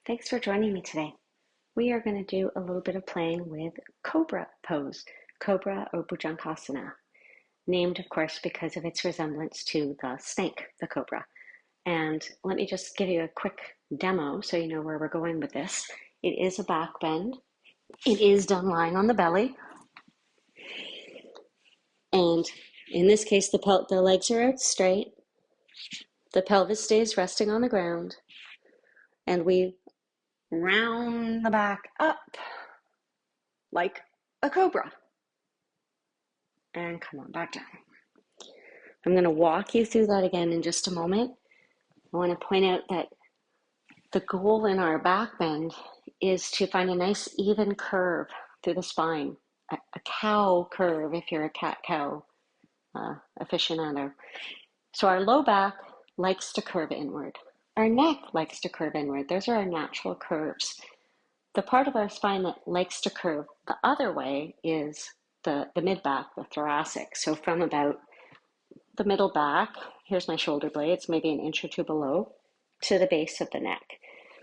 Thanks for joining me today. We are going to do a little bit of playing with Cobra pose, Cobra or Bhujangasana, named of course because of its resemblance to the snake, the cobra. And let me just give you a quick demo so you know where we're going with this. It is a back bend. It is done lying on the belly. And in this case, the legs are out straight. The pelvis stays resting on the ground. And we round the back up like a cobra. And come on back down. I'm going to walk you through that again in just a moment. I want to point out that the goal in our back bend is to find a nice even curve through the spine, a cow curve if you're a cat-cow aficionado. So our low back likes to curve inward. Our neck likes to curve inward. Those are our natural curves. The part of our spine that likes to curve the other way is the mid-back, the thoracic. So from about the middle back, here's my shoulder blades, maybe an inch or two below, to the base of the neck.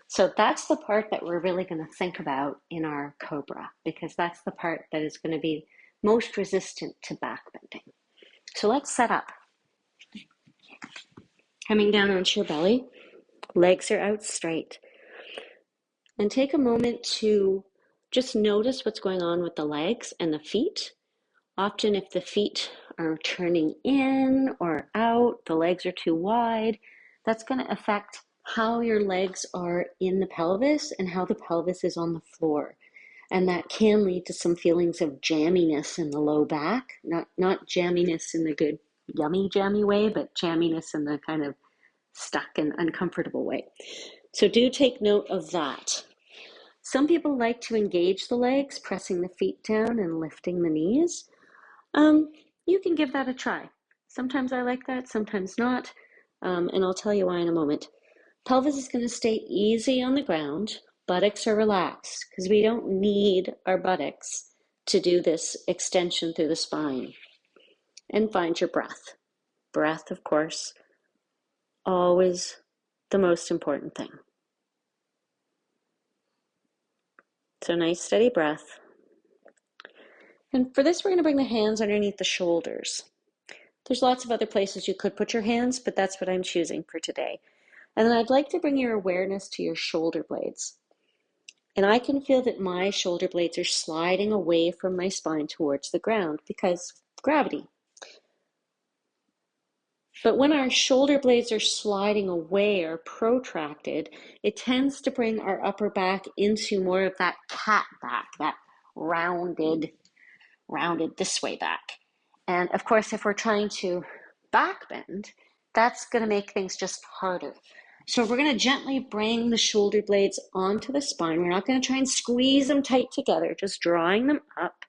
So that's the part that we're really going to think about in our Cobra, because that's the part that is going to be most resistant to back bending. So let's set up. Coming down onto your belly, legs are out straight. And take a moment to just notice what's going on with the legs and the feet. Often if the feet are turning in or out, the legs are too wide, that's going to affect how your legs are in the pelvis and how the pelvis is on the floor. And that can lead to some feelings of jamminess in the low back, not jamminess in the good yummy jammy way, but jamminess in the kind of stuck and uncomfortable way. So do take note of that. Some people like to engage the legs, pressing the feet down and lifting the knees. You can give that a try. Sometimes I like that, sometimes not, and I'll tell you why in a moment. Pelvis is going to stay easy on the ground. Buttocks are relaxed because we don't need our buttocks to do this extension through the spine. And find your breath. Breath, of course, always the most important thing. So nice steady breath. And for this, we're going to bring the hands underneath the shoulders. There's lots of other places you could put your hands, but that's what I'm choosing for today. And then I'd like to bring your awareness to your shoulder blades. And I can feel that my shoulder blades are sliding away from my spine towards the ground because gravity. But when our shoulder blades are sliding away or protracted, it tends to bring our upper back into more of that cat back, that rounded this way back. And of course, if we're trying to back bend, that's going to make things just harder. So we're going to gently bring the shoulder blades onto the spine. We're not going to try and squeeze them tight together, just drawing them up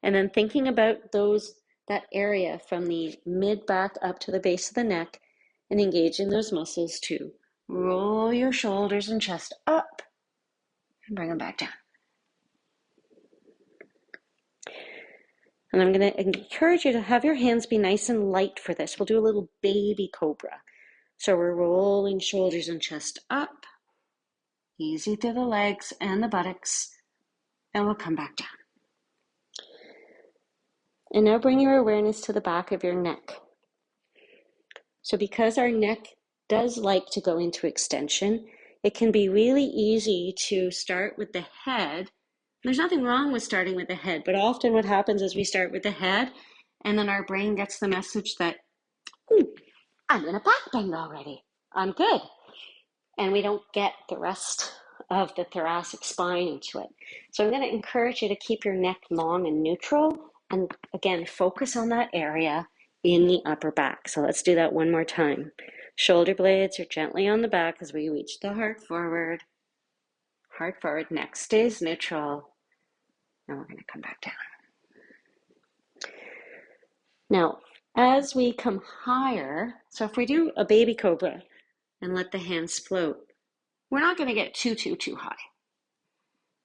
and then thinking about that area from the mid back up to the base of the neck and engaging those muscles to roll your shoulders and chest up and bring them back down. And I'm going to encourage you to have your hands be nice and light for this. We'll do a little baby cobra. So we're rolling shoulders and chest up, easy through the legs and the buttocks, and we'll come back down. And now bring your awareness to the back of your neck. So because our neck does like to go into extension, it can be really easy to start with the head. There's nothing wrong with starting with the head, but often what happens is we start with the head and then our brain gets the message that, I'm in a back bend already. I'm good. And we don't get the rest of the thoracic spine into it. So I'm going to encourage you to keep your neck long and neutral and again, focus on that area in the upper back. So let's do that one more time. Shoulder blades are gently on the back as we reach the heart forward. Heart forward, neck stays neutral. And we're going to come back down. Now, as we come higher, so if we do a baby cobra and let the hands float, we're not going to get too high.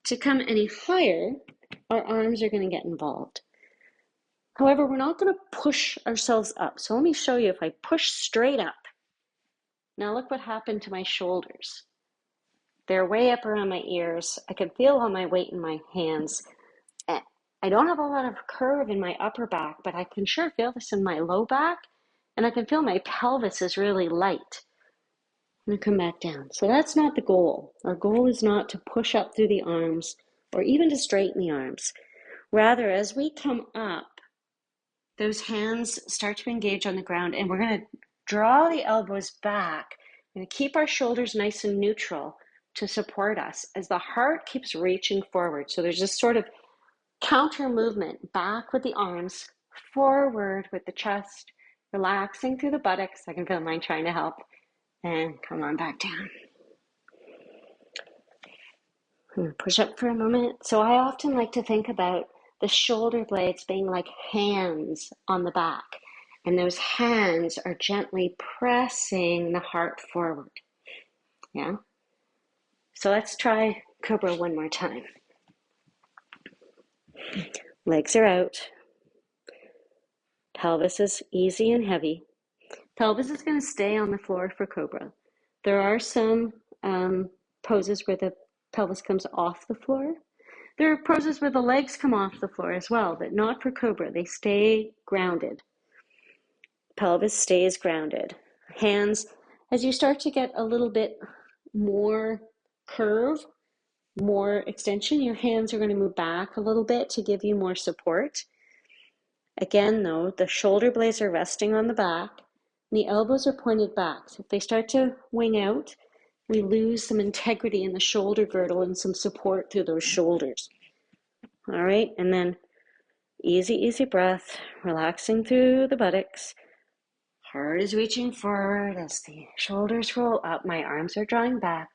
To come any higher, our arms are going to get involved. However, we're not going to push ourselves up. So let me show you if I push straight up. Now look what happened to my shoulders. They're way up around my ears. I can feel all my weight in my hands. I don't have a lot of curve in my upper back, but I can sure feel this in my low back, and I can feel my pelvis is really light. I'm going to come back down. So that's not the goal. Our goal is not to push up through the arms or even to straighten the arms. Rather, as we come up, those hands start to engage on the ground, and we're going to draw the elbows back. We're going to keep our shoulders nice and neutral to support us as the heart keeps reaching forward. So there's this sort of counter movement, back with the arms, forward with the chest, relaxing through the buttocks. I can feel mine trying to help. And come on back down. Push up for a moment. So I often like to think about the shoulder blades being like hands on the back. And those hands are gently pressing the heart forward. Yeah? So let's try Cobra one more time. Legs are out. Pelvis is easy and heavy. Pelvis is going to stay on the floor for Cobra. There are some poses where the pelvis comes off the floor. There are poses where the legs come off the floor as well, but not for Cobra. They stay grounded. Pelvis stays grounded. Hands, as you start to get a little bit more curve, more extension, your hands are going to move back a little bit to give you more support. Again, though, the shoulder blades are resting on the back, and the elbows are pointed back. So if they start to wing out, we lose some integrity in the shoulder girdle and some support through those shoulders. All right, and then easy, easy breath, relaxing through the buttocks. Heart is reaching forward as the shoulders roll up. My arms are drawing back.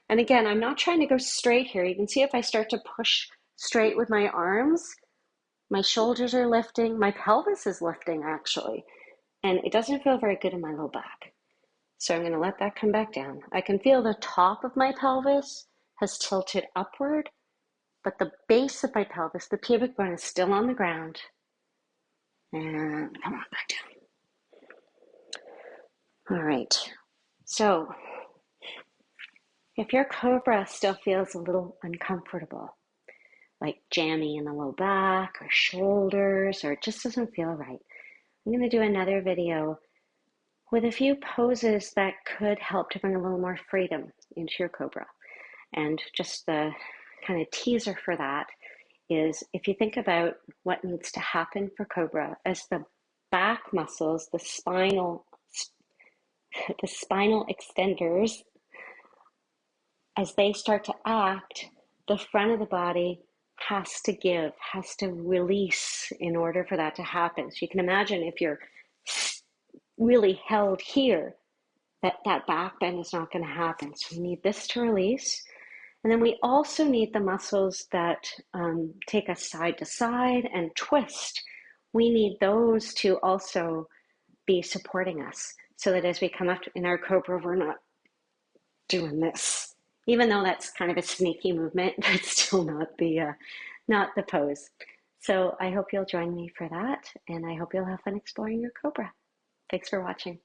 And again, I'm not trying to go straight here. You can see if I start to push straight with my arms, my shoulders are lifting, my pelvis is lifting actually, and it doesn't feel very good in my low back. So I'm going to let that come back down. I can feel the top of my pelvis has tilted upward, but the base of my pelvis, the pubic bone, is still on the ground. And come on back down. All right. So if your Cobra still feels a little uncomfortable, like jammy in the low back or shoulders, or it just doesn't feel right, I'm going to do another video with a few poses that could help to bring a little more freedom into your Cobra. And just the kind of teaser for that is if you think about what needs to happen for Cobra, as the back muscles, the spinal extenders, as they start to act, the front of the body has to give, has to release in order for that to happen. So you can imagine if you're really held here, that back bend is not going to happen. So we need this to release. And then we also need the muscles that take us side to side and twist. We need those to also be supporting us so that as we come up in our Cobra, we're not doing this. Even though that's kind of a sneaky movement, that's still not the pose. So I hope you'll join me for that, and I hope you'll have fun exploring your Cobra. Thanks for watching.